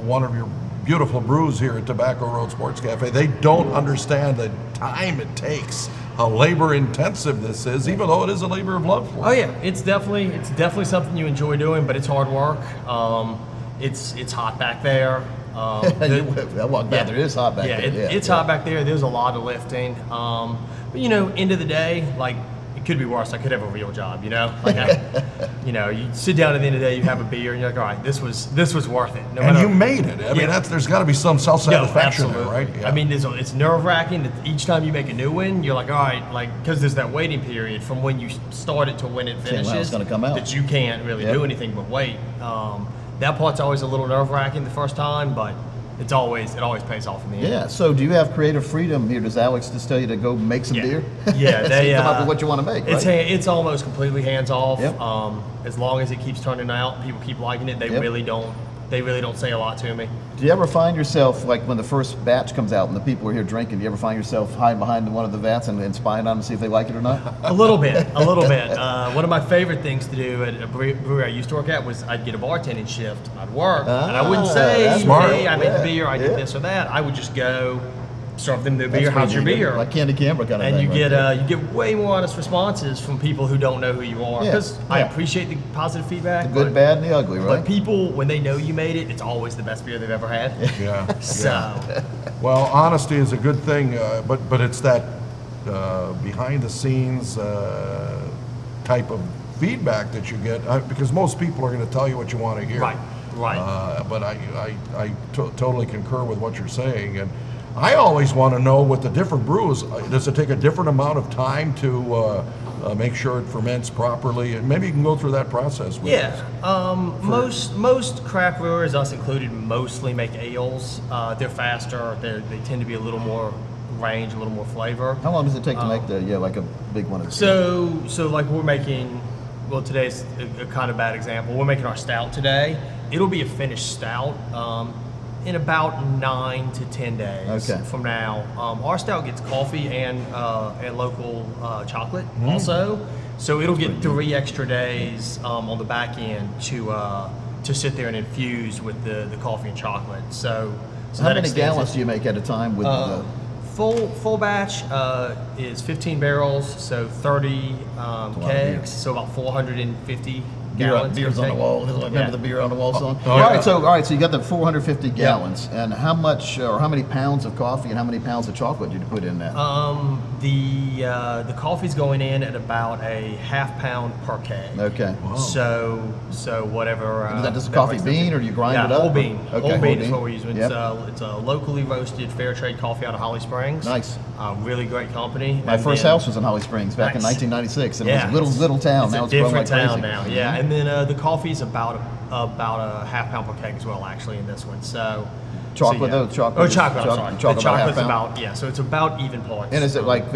one of your beautiful brews here at Tobacco Road Sports Cafe, they don't understand the time it takes, how labor intensive this is, even though it is a labor of love for Oh yeah, it's definitely something you enjoy doing, but it's hard work. It's hot back there. I walk back there. It is hot back there. It's hot back there. There's a lot of lifting. But end of the day, like it could be worse. I could have a real job. Like you sit down at the end of the day, you have a beer, and you're like, all right, this was worth it. and you made it. I mean, there's got to be some self-satisfaction there, right? Yeah. I mean, it's nerve-wracking that each time you make a new one, you're like, all right, because there's that waiting period from when you start it to when it finishes. It's going to come out. That you can't really do anything but wait. That part's always a little nerve-wracking the first time, but it always pays off in the end. Yeah. So, do you have creative freedom here? Does Alex just tell you to go make some beer? Yeah, so you come up with what you want to make. It's right? it's almost completely hands off. Yep. As long as it keeps turning out, people keep liking it. They really don't say a lot to me. Do you ever find yourself, like when the first batch comes out and the people are here drinking, do you ever find yourself hiding behind one of the vats and spying on them to see if they like it or not? A little bit. One of my favorite things to do at a brewery I used to work at was I'd get a bartending shift. I'd work, and I wouldn't say, that's hey, I made smart. the beer, I did this or that. I would just go serve them their beer. How's your beer? Like candy camera kind of and thing. you get way more honest responses from people who don't know who you are. Because I appreciate the positive feedback. The good, bad, and the ugly, right? But people, when they know you made it, it's always the best beer they've ever had. Yeah. So, Well, honesty is a good thing, but it's that behind the scenes type of feedback that you get, because most people are going to tell you what you want to hear. right. But I totally concur with what you're saying, and I always want to know what the different brews. Does it take a different amount of time to make sure it ferments properly? And maybe you can go through that process with us. Most craft brewers, us included, mostly make ales. They're faster. They tend to be a little more range, a little more flavor. How long does it take to make like a big one of these? So like we're making. Well, today's a kind of bad example. We're making our stout today. It'll be a finished stout. in about 9 to 10 days Okay. from now. Our stout gets coffee and local chocolate also, so it'll get 3 extra days on the back end to sit there and infuse with the coffee and chocolate. So How that many extends gallons it. do you make at a time with the? Full batch is 15 barrels, so 30 kegs, so about 450 gallons. Beers on the take. wall. Remember Yeah. the beer on the wall song? Oh, all yeah. right, so you got the 450 gallons, and how much or how many pounds of coffee and how many pounds of chocolate did you put in that? The coffee's going in at about a half pound per keg. Okay. So whatever. Is that just a that coffee breaks bean, down or you grind yeah, it up? whole bean. Okay, Whole bean is what we're using. Yep. It's a locally roasted fair trade coffee out of Holly Springs. Nice. Really great company. My And first then- house was in Holly Springs back in Nice. 1996, and Yeah, it was a little town. It's Now a it's grown different like town crazy. now. Yeah, and then the coffee's about a half pound per keg as well, actually, in this one. So Chocolate, so, yeah. though, chocolate Oh, is- chocolate. I'm choc- sorry. chocolate The about half chocolate's pound? about so it's about even parts. And is it like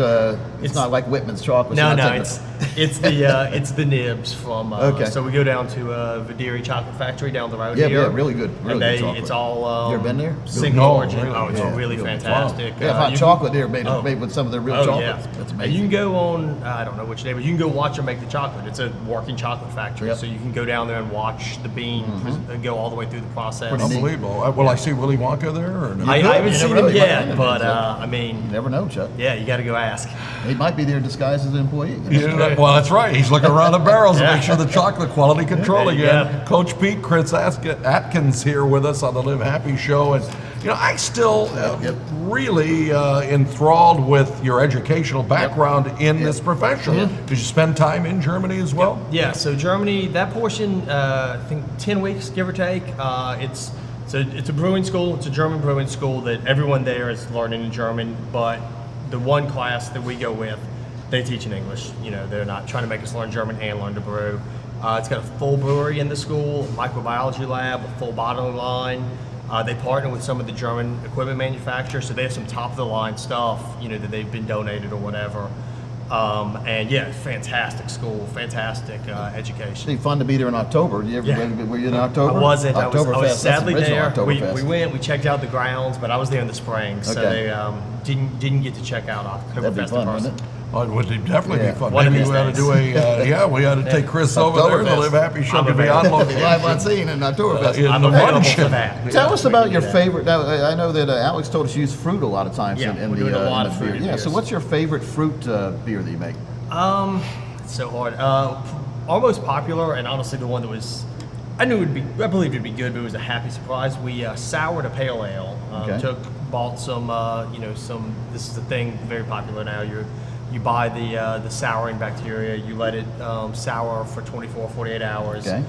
it's not like Whitman's chocolate? No, so no, that's it's the nibs from. Okay. So we go down to Vidiri Chocolate Factory down the road Yeah, here. yeah, really good And chocolate. it's all. You ever been there? Single No, origin. really? Oh, it's Yeah, really good. fantastic. They have hot you- chocolate there made Oh. with some of their real Oh, chocolate. yeah. That's And amazing. you can go on, I don't know which day, but you can go watch them make the chocolate. It's a working chocolate factory. Yep. So you can go down there and watch the bean go all the way through the process. Pretty neat. Unbelievable. Will I see Willy Wonka there? Or no? I haven't You seen never him know, you might yet, find him, but so. I mean, You never know, Chuck. yeah, you got to go ask. He might be there disguised as an employee. Yeah, well, that's right. He's looking around the barrels to Yeah. make sure the chocolate quality control again. Yeah. Coach Pete, Chris Atkins here with us on the Live Happy Show. And, I still really enthralled with your educational background in this profession. Did you spend time in Germany as well? Yeah, so Germany, that portion, I think 10 weeks, give or take. It's a brewing school. It's a German brewing school that everyone there is learning in German, but the one class that we go with, they teach in English. They're not trying to make us learn German and learn to brew. It's got a full brewery in the school, microbiology lab, a full bottling line. They partner with some of the German equipment manufacturers, so they have some top-of-the-line stuff, that they've been donated or whatever. And yeah, fantastic school, fantastic education. It'd be fun to be there in October. Were you in October? I wasn't. I Oktoberfest, was that's sadly the original there. We Oktoberfest. went. We checked out the grounds, but I was there in the spring, so Okay. they didn't get to check out Oktoberfest That'd be in fun, person. wouldn't it? Oh, it would definitely Yeah. be fun. One of Maybe these we ought to days. do we ought to take Chris over there. The Oktoberfest. Live Happy Show I'm to be on available. Be live on location. scene in Oktoberfest. in I'm the available luncheon. for that. Tell us We about can your do that. favorite. Now, I know that Alex told us you use fruit a lot of times Yeah, in we're the doing a lot in of the beer. fruity Yeah. So, beers. what's your favorite fruit beer that you make? It's so hard. Our most popular, and honestly the one that was, I believed it'd be good, but it was a happy surprise. We soured a pale ale. Okay. Bought some, this is the thing very popular now. You buy the souring bacteria, you let it sour for 24, 48 hours, Okay.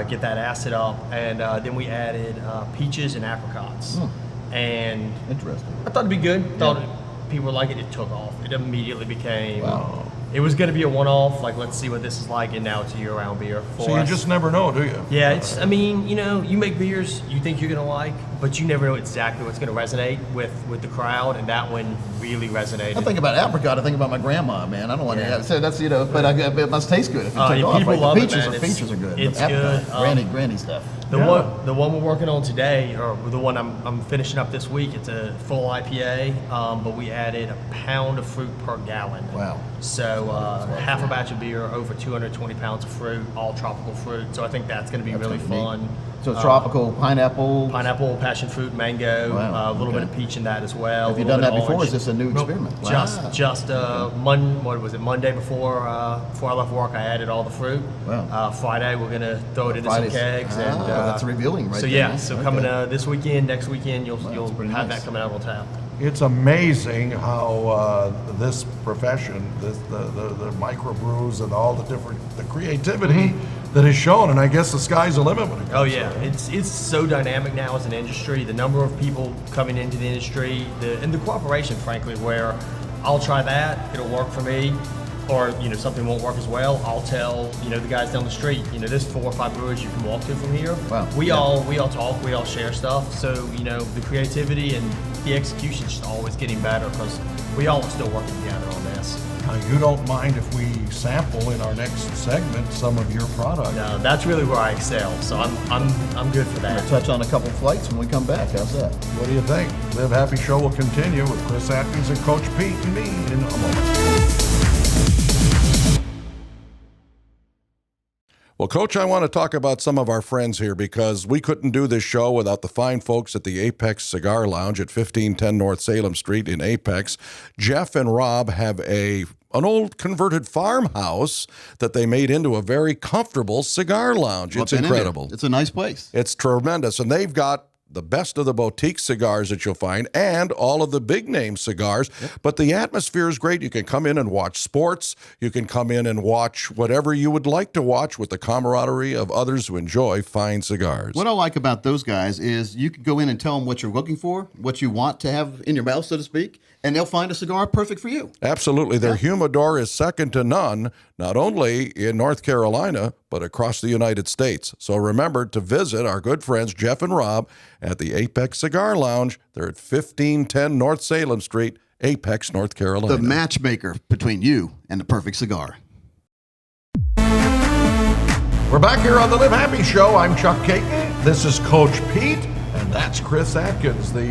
get that acid up, and then we added peaches and apricots. And Interesting. I thought it'd be good. Thought people would like it. It took off. It immediately became. Wow. It was going to be a one-off. Like, let's see what this is like, and now it's a year-round beer for So you us. just never know, do you? Yeah, it's. I mean, you make beers you think you're gonna like, but you never know exactly what's gonna resonate with the crowd, and that one really resonated. I think about apricot. I think about my grandma, man. I don't want Yeah. to. So that's but it must taste good if it Oh, took yeah, off. people Right? love The it, peaches man. are peaches are good. It's but apricot, good. Granny stuff. The one we're working on today, or the one I'm finishing up this week, it's a full IPA, but we added a pound of fruit per gallon. Wow. So half a batch of beer, over 220 pounds of fruit, all tropical fruit. So I think that's going to be really gonna be neat. fun. So tropical pineapple. Pineapple, passion fruit, mango, Wow, a little bit okay. of peach in that as well. Have you a done little that bit of before? Or orange. is this a new Nope, experiment? Just what was it? Monday before I left work, I added all the fruit. Wow. Friday we're gonna throw it into Fridays. some kegs. And, That's revealing, right So there, yeah, man. so Okay. coming this weekend, next weekend, you'll pretty have nice. that coming out on tap. It's amazing how this profession, the microbrews and all the creativity that is shown, and I guess the sky's the limit when it comes Oh to yeah, it. it's so dynamic now as an industry. The number of people coming into the industry, and the cooperation, frankly, where I'll try that, it'll work for me, or something won't work as well. I'll tell the guys down the street, there's 4 or 5 breweries you can walk to from here. Wow. We all talk, we all share stuff. So the creativity and the execution is just always getting better because we all are still working together on this. You don't mind if we sample in our next segment some of your product? No, that's really where I excel. So I'm good for that. We'll touch on a couple flights when we come back. How's that? What do you think? Live Happy Show will continue with Chris Atkins and Coach Pete and me in a moment. Well, Coach, I want to talk about some of our friends here because we couldn't do this show without the fine folks at the Apex Cigar Lounge at 1510 North Salem Street in Apex. Jeff and Rob have an old converted farmhouse that they made into a very comfortable cigar lounge. It's incredible. It's a nice place. It's tremendous. And they've got the best of the boutique cigars that you'll find and all of the big name cigars. Yep. But the atmosphere is great. You can come in and watch sports. You can come in and watch whatever you would like to watch with the camaraderie of others who enjoy fine cigars. What I like about those guys is you can go in and tell them what you're looking for, what you want to have in your mouth, so to speak, and they'll find a cigar perfect for you. Absolutely. Their humidor is second to none, not only in North Carolina, but across the United States. So remember to visit our good friends Jeff and Rob at the Apex Cigar Lounge. They're at 1510 North Salem Street, Apex, North Carolina. The matchmaker between you and the perfect cigar. We're back here on the Live Happy Show. I'm Chuck Caton. This is Coach Pete. And that's Chris Atkins, the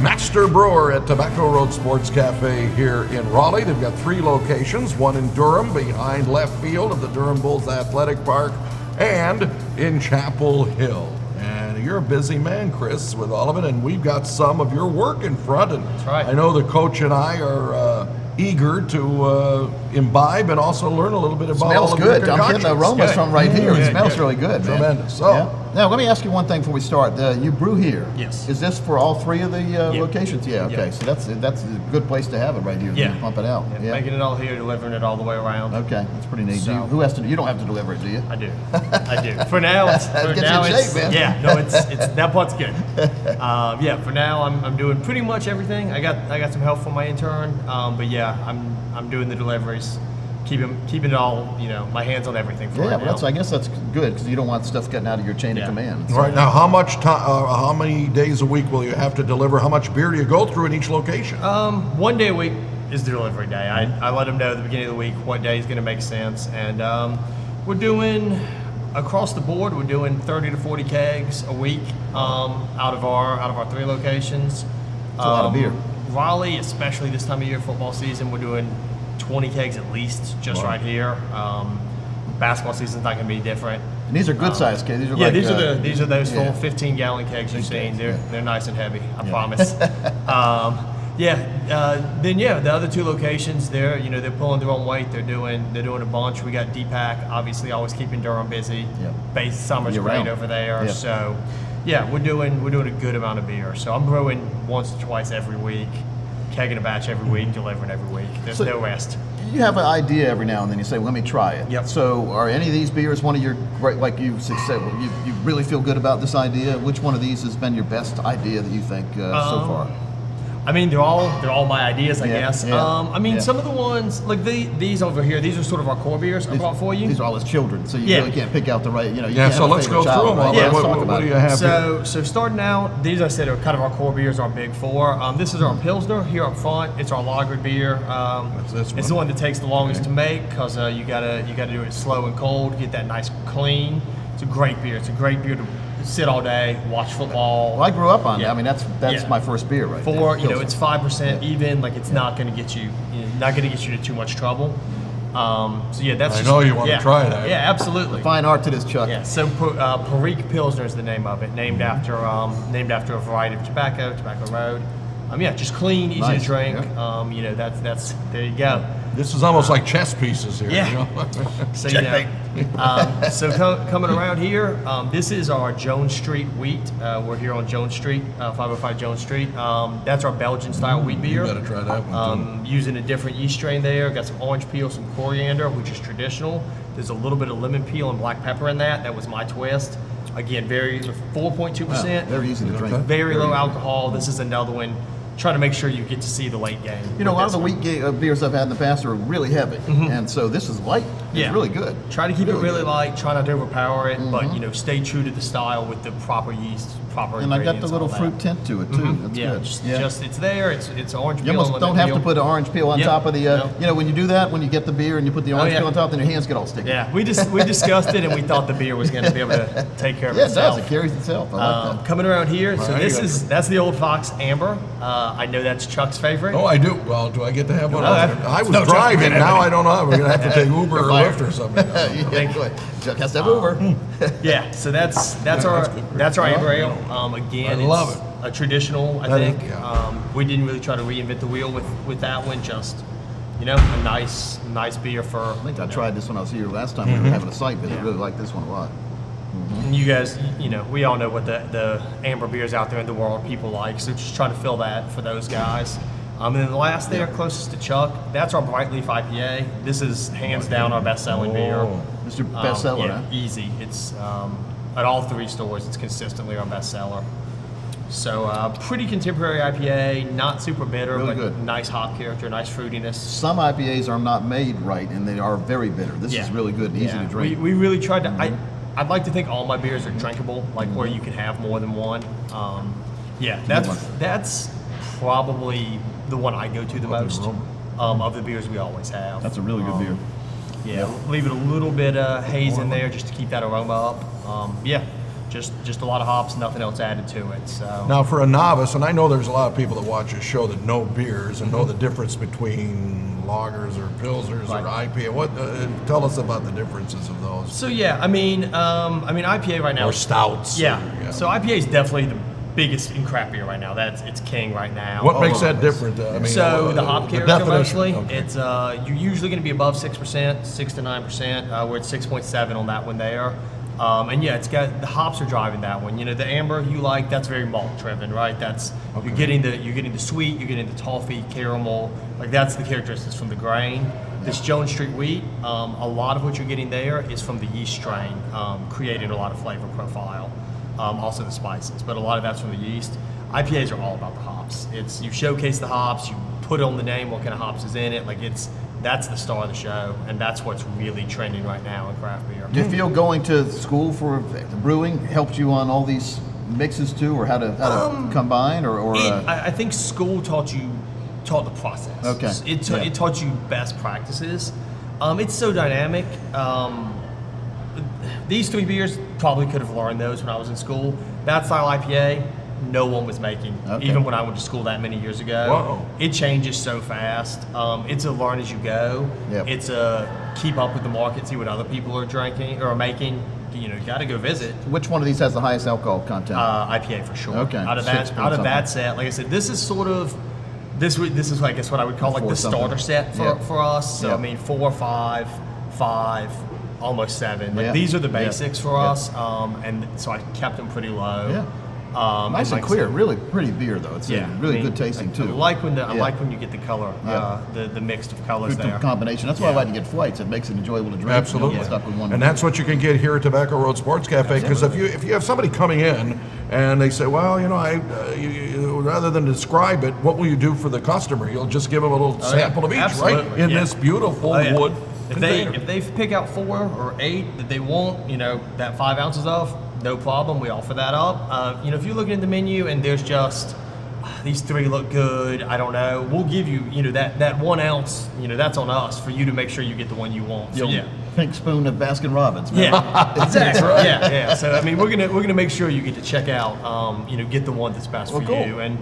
master brewer at Tobacco Road Sports Cafe here in Raleigh. They've got 3 locations, one in Durham behind left field of the Durham Bulls Athletic Park and in Chapel Hill. And you're a busy man, Chris, with all of it, and we've got some of your work in front. And That's right. I know the coach and I are eager to imbibe and also learn a little bit about all Smells of good. your I'm getting the aromas from right here. It smells good. really good, man. Tremendous. So, Yeah. Now, let me ask you one thing before we start. You brew here. Yes. Is this for all 3 of the locations? Yeah, okay. So that's a good place to have it right here. Yeah. You pump it out. Yeah, making it all here, delivering it all the way around. Okay, that's pretty neat. So- Who has to? You don't have to deliver it, do you? I do. I do. For now, it's Gets you in shape, man. Yeah, no, it's that part's good. Yeah, for now, I'm doing pretty much everything. I got some help from my intern, but yeah, I'm doing the deliveries, keeping it all, my hands on everything for Yeah, right but now. I guess that's good because you don't want stuff getting out of your chain of Yeah. command. Right now, how much time? How many days a week will you have to deliver? How much beer do you go through in each location? 1 day a week is the delivery day. I let them know at the beginning of the week what day is going to make sense, and we're doing across the board. We're doing 30 to 40 kegs a week out of our 3 locations. That's a lot of beer. Raleigh, especially this time of year, football season, we're doing 20 kegs at least just right here. Basketball season's not going to be different. And these are good sized kids. These are Yeah, like, these are those full yeah. 15-gallon kegs you've seen. kegs, They're nice and heavy. I promise. Then the other 2 locations, they're pulling their own weight. They're doing a bunch. We got DPAC, obviously always keeping Durham busy. Yep. Base summer's Year great round. over there. Yep. So we're doing a good amount of beer. So I'm brewing once or twice every week, kegging a batch every week, delivering every week. There's So- no rest. You have an idea every now and then. You say, well, "Let me try it." Yep. So, are any of these beers one of your great? Like you said, you really feel good about this idea? Which one of these has been your best idea that you think so far? I mean, they're all my ideas, I Yeah, guess. yeah. Some of the ones like these over here. These are sort of our core beers I brought for you. These are all his children, so you Yeah. really can't pick out the right. You Yeah, can't so have a let's favorite go child, through them right? all. Yeah, let's What- talk what about do it. you have here? So starting out, these I said are kind of our core beers, our big 4. This is our Pilsner here up front. It's our lagered beer. this It's the one that takes the longest to make because you gotta do it slow and cold, get that nice clean. It's a great beer. It's a great beer to sit all day, watch football. Well, I grew up on that. Yeah. I mean, that's Yeah. my first beer, right? For there. it's 5% even. Like it's not going to get you, not going to get you to too much trouble. So yeah, that's. I just, know you wanna yeah, try that. Yeah, absolutely. Fine art to this, Chuck. Yeah. So Perique Pilsner is the name of it, named after a variety of tobacco Road. Just clean, easy Nice, to drink. yeah. That's there you go. This is almost like chess pieces here. Yeah. You know? So Checkmate. coming around here, this is our Jones Street wheat. We're here on Jones Street, 505 Jones Street. That's our Belgian style wheat beer. You better try that one too. Using a different yeast strain there. Got some orange peel, some coriander, which is traditional. There's a little bit of lemon peel and black pepper in that. That was my twist. Again, 4.2%. Very easy to drink. Very low alcohol. This is another one. trying to make sure you get to see the late game. You know, a lot of the with wheat this one. beers I've had in the past are really heavy, and so this is light. It's Yeah. really good. Try to keep it really good. light. Try not to overpower it, but stay true to the style with the proper yeast, proper And I got the ingredients, little all fruit that. tint to it too. That's Yeah, good. just it's there. It's orange You peel. almost and don't lemon have to peel. put an orange peel on Yep. top of the. No. You know, when you do that, when you get the beer and you put the orange yeah. peel on top, then your hands get all sticky. Yeah, we discussed it, and we thought the beer was going to be able to take care of Yeah, it does. itself. It carries itself. I like that. Coming around here, so Right, that's the Old Fox Amber. I know that's Chuck's favorite. Oh, I do. Well, do I get to have one? No, I was no, Chuck, driving. you Now I don't know. We're gonna have to take Uber or fired. Lyft or something. Yeah, go ahead. Chuck has to have Uber. Yeah, so that's our Amber Ale. Again, I love it's it. a traditional. I That is- think yeah. we didn't really try to reinvent the wheel with that one. Just a nice beer for. I think I tried this when I was here last time. We were having a site visit. I really like this one a lot. And you guys, we all know what the amber beers out there in the world people like. So just trying to fill that for those guys. And then the last there, closest to Chuck, that's our Bright Leaf IPA. This is hands down our best-selling beer. Mr. Bestseller, Yeah, huh? easy. It's at all 3 stores. It's consistently our bestseller. So pretty contemporary IPA, not super bitter, Really but good. nice hop character, nice fruitiness. Some IPAs are not made right, and they are very bitter. This is really good and easy to drink. We really tried to. I'd like to think all my beers are drinkable, like where you can have more than one. That's probably the one I go to the most of the beers we always have. That's a really good beer. Yeah, leave it a little bit haze in there just to keep that aroma up. Just a lot of hops, nothing else added to it. So Now, for a novice, and I know there's a lot of people that watch this show that know beers and know the difference between lagers or pilsners or IPA. What? Tell us about the differences of those. So IPA right now. Or stouts. Yeah. or- So IPA is definitely the biggest in craft beer right now. It's king right now. What makes that different? So the hop character definition. mostly, Okay. it's you're usually going to be above 6%, 6 to 9%. We're at 6.7 on that one there. It's got the hops are driving that one. The amber you like, that's very malt driven, right? That's you're getting the sweet, you're getting the toffee, caramel, like that's the characteristics from the grain. This Jones Street wheat, a lot of what you're getting there is from the yeast strain, creating a lot of flavor profile. Also the spices, but a lot of that's from the yeast. IPAs are all about the hops. It's you showcase the hops, you put on the name what kind of hops is in it. Like that's the star of the show, and that's what's really trending right now in craft beer. Do you feel going to school for brewing helped you on all these mixes too, or how to combine, I think school taught the process. Okay. It taught you best practices. It's so dynamic. These 3 beers probably could have learned those when I was in school. That style IPA, no one was making, even when I went to school that many years ago. Whoa. It changes so fast. It's a learn as you go. Yep. It's a keep up with the market, see what other people are drinking or making. You got to go visit. which one of these has the highest alcohol content? IPA for sure. Okay, Out of 6 point something. that set, like I said, this is sort of this is I guess what I would call like Four the something. starter set for us. So Yeah. I mean 4, 5, 5, almost 7. Like Yeah. these are the Yeah. basics for Yeah. us. And so I kept them pretty low. Yeah. Nice like and I clear, said, really pretty beer though. It's really good tasting too. I like when I Yeah. like when you get the color, Yeah. the mix of colors Good there. combination. That's why I Yeah. like to get flights. It makes it enjoyable to drink. Absolutely. You don't get stuck with one. And that's what you can get here at Tobacco Road Sports Cafe. Because if you have somebody coming in and they say, well, rather than describe it, what will you do for the customer? You'll just give them a little sample of each, right? Absolutely. In Yeah. this beautiful Oh, yeah. wood If container. they pick out 4 or 8 that they want, that 5 ounces of, no problem. We offer that up. If you're looking at the menu and there's just these 3 look good, I don't know. We'll give you, that 1 ounce. That's on us for you to make sure you get the one you want. So, yeah. Pink spoon of Baskin Robbins. Man. Yeah, exactly. Yeah. So I mean, we're gonna make sure you get to check out, get the one that's best for cool. you. And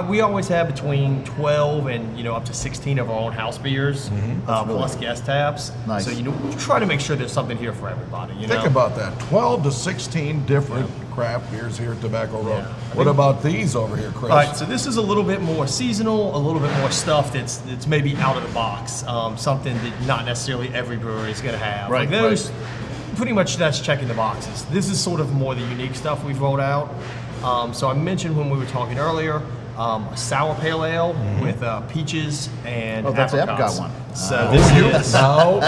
we always have between 12 and up to 16 of our own house beers, plus guest taps. Nice. So we try to make sure there's something here for everybody. Think about that. 12 to 16 different craft beers here at Tobacco Road. Yeah. What about these over here, Chris? All right, so this is a little bit more seasonal, a little bit more stuff that's maybe out of the box, something that not necessarily every brewery is going to have. Right, Like those, pretty much that's checking the boxes. This is sort of more the unique stuff we've rolled out. So I mentioned when we were talking earlier, a sour pale ale with peaches and Oh, that's the apricots. apricot one. So this is. Now,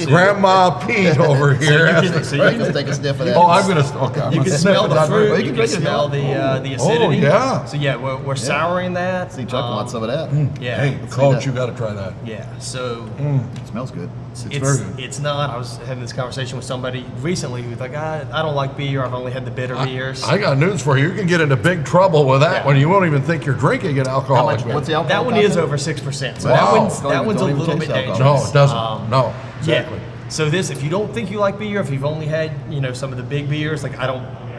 Grandma Pete over here. Right, let's take a sniff of that. Oh, I'm gonna. Okay, I'm You gonna can sniff smell it, the not fruit. drink it. You can smell the acidity. yeah. So yeah, we're souring that. See, Chuck wants some of that. Yeah. Hey, Coach, you got to try that. Yeah. So It smells good. It's very good. it's not. I was having this conversation with somebody recently who's like, I don't like beer. I've only had the bitter beers. I got news for you. You can get into big trouble with that Yeah. when you won't even think you're drinking an alcoholic beer. What's the alcohol That one is content? over 6%. So Wow. that one's a Don't even little bit taste alcohol. dangerous. No, it doesn't. No, exactly. Yeah. So this, if you don't think you like beer, if you've only had, some of the big beers, like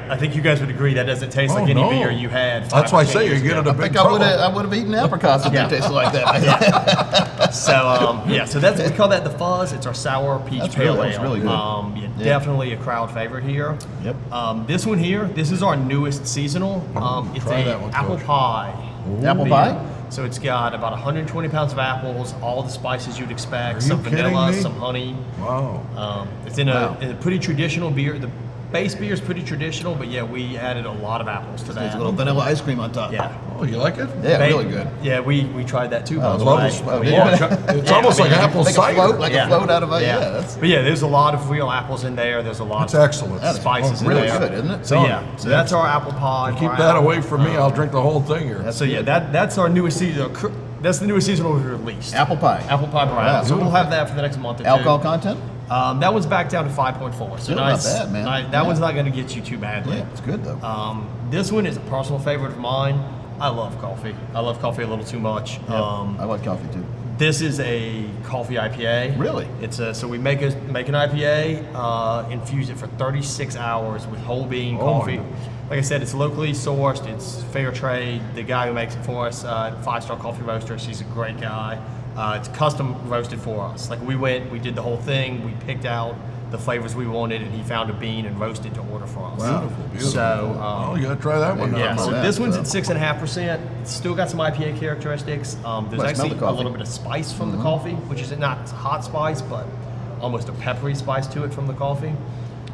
I think you guys would agree that doesn't taste like any no. beer you had. That's 5 why I or 10 say you years get ago. into I big think trouble. I would have eaten apricots if Yeah. they tasted like that. So that's we call that the fuzz. It's our sour peach That's pale really- ale. that's really good. Yeah. Definitely a crowd favorite here. Yep. This one here, this is our newest seasonal. It's try a that one, apple Coach. pie. Apple beer. pie? So it's got about 120 pounds of apples, all the spices you'd expect, Are some you kidding vanilla, me? some honey. Wow. It's in Wow. a pretty traditional beer. The base beer is pretty traditional, but yeah, we added a lot of apples to There's that. a little vanilla ice cream on top. Yeah. Oh, you like it? Yeah, Ba- really good. Yeah, we tried that too. by I the love way. this. Oh, Yeah. yeah. It's almost like apple Like a cider. float, like a float out of a, yeah. That's But yeah, there's a lot of real apples in there. There's a lot It's of excellent. That is spices in really there. good, isn't it? So yeah, so that's our apple pie. Keep our that apple- away from me. I'll drink the whole thing here. So yeah, that's our newest season. That's the newest seasonal we released. apple pie. Apple pie brown. Wow. So we'll have that for the next month or two. Alcohol content? That one's back down to 5.4. So Still not bad, man. That Yeah. one's not going to get you too badly. Yeah, it's good though. This one is a personal favorite of mine. I love coffee. I love coffee a little too much. I like coffee too. This is a coffee IPA. Really? It's so we make an IPA, infuse it for 36 hours with whole bean Oh my coffee. goodness. Like I said, it's locally sourced. It's fair trade. The guy who makes it for us, 5-star coffee roaster, he's a great guy. It's custom roasted for us. Like we did the whole thing. We picked out the flavors we wanted, and he found a bean and roasted to order for us. Wow. Beautiful. So. Oh, you got to try that one now. Yeah, so that, this one's so. at 6.5%. It's still got some IPA characteristics. There's Well, smell actually the a coffee. little bit of spice from the coffee, which is not hot spice, but almost a peppery spice to it from the coffee.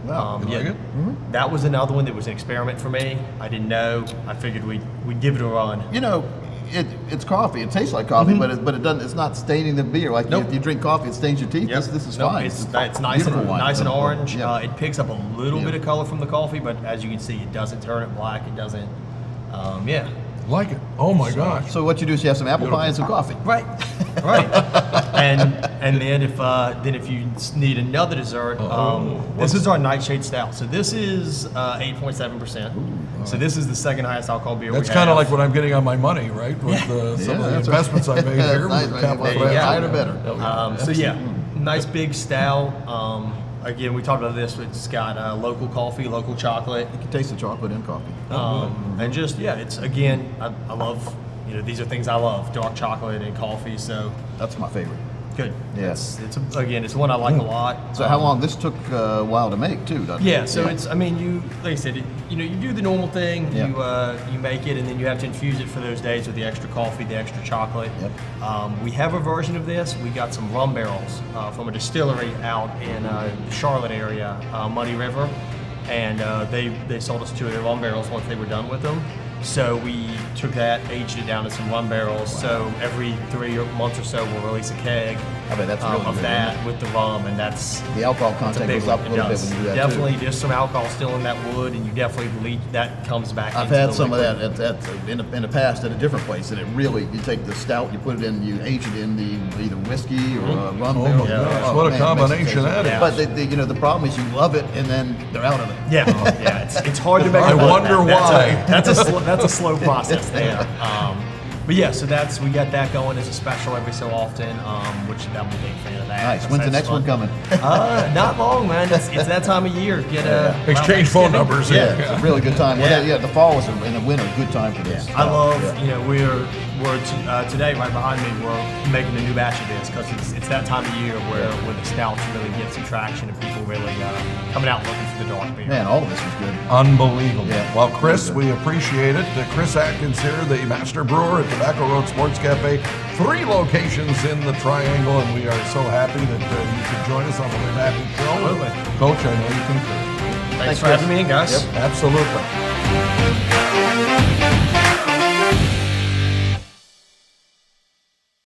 Wow. You like it? That was another one that was an experiment for me. I didn't know. I figured we'd give it a run. You know, it's coffee. It tastes like coffee, but it doesn't. It's not staining the beer. Like Nope. if you drink coffee, it stains your teeth. Yep. This is Nope, fine. It's a nice beautiful and wine. nice and orange. Yeah. It picks up a little Yeah. bit of color from the coffee, but as you can see, it doesn't turn it black. It doesn't. Yeah. Like it. Oh my gosh. So what you do is you have some apple pie and some coffee. Right, right. and then if you need another dessert, this is our Nightshade Stout. So this is 8.7%. So this is the second highest alcohol beer. That's we kind of have. like what I'm getting on my money, right? With some of the that's investments I made here. Nice, with right? capital There you investment. go. Higher the better. So yeah, nice big stout. Again, we talked about this. It's got local coffee, local chocolate. You can taste the chocolate in coffee. And just it's again, I love these are things I love, dark chocolate and coffee. So That's my favorite. good. Yes. It's one I like a lot. So how long? This took a while to make too, doesn't it? Yeah, so it's you like I said, you do the normal thing. Yeah. You make it, and then you have to infuse it for those days with the extra coffee, the extra chocolate. Yep. We have a version of this. We got some rum barrels from a distillery out in the Charlotte area, Muddy River, and they sold us 2 of their rum barrels once they were done with them. So we took that, aged it down in some rum barrels. So every 3 months or so, we'll release a keg I bet that's really of good, that with the rum, and that's The alcohol it's a content big goes up a one. little It bit does. when you do that Definitely, too. there's some alcohol still in that wood, and you definitely that comes back. I've into had the some liquid. of that in the past at a different place, and it really, you take the stout, you put it in, you age it in the either whiskey or rum Oh barrel. my gosh, what a man, it makes it combination taste that good. is. But the problem is you love it, and then they're out of it. Yeah, it's hard to make. I it work. wonder why. That's a slow process there. But yeah, so we got that going as a special every so often, which I'm a big fan of that. Nice. When's the That's next one fun. coming? Not long, man. It's that time of year. Get around Exchange phone Thanksgiving. numbers. Yeah, it's a really good time. Yeah. Yeah, the fall is and the winter, good time for this. I love, Yeah. we're today right behind me. We're making a new batch of this because it's that time of year where the stouts really get some traction and people really coming out looking for the dark beer. Man, all of this is good. Unbelievable. Yeah. Well, Chris, Really we appreciate it. Chris Atkins here, the master brewer at Tobacco Road Sports Cafe. 3 locations in the Triangle, and we are so happy that you could join us on the Live Happy Show. Absolutely. Coach, I know you concur. Thanks for having me in, guys. Absolutely.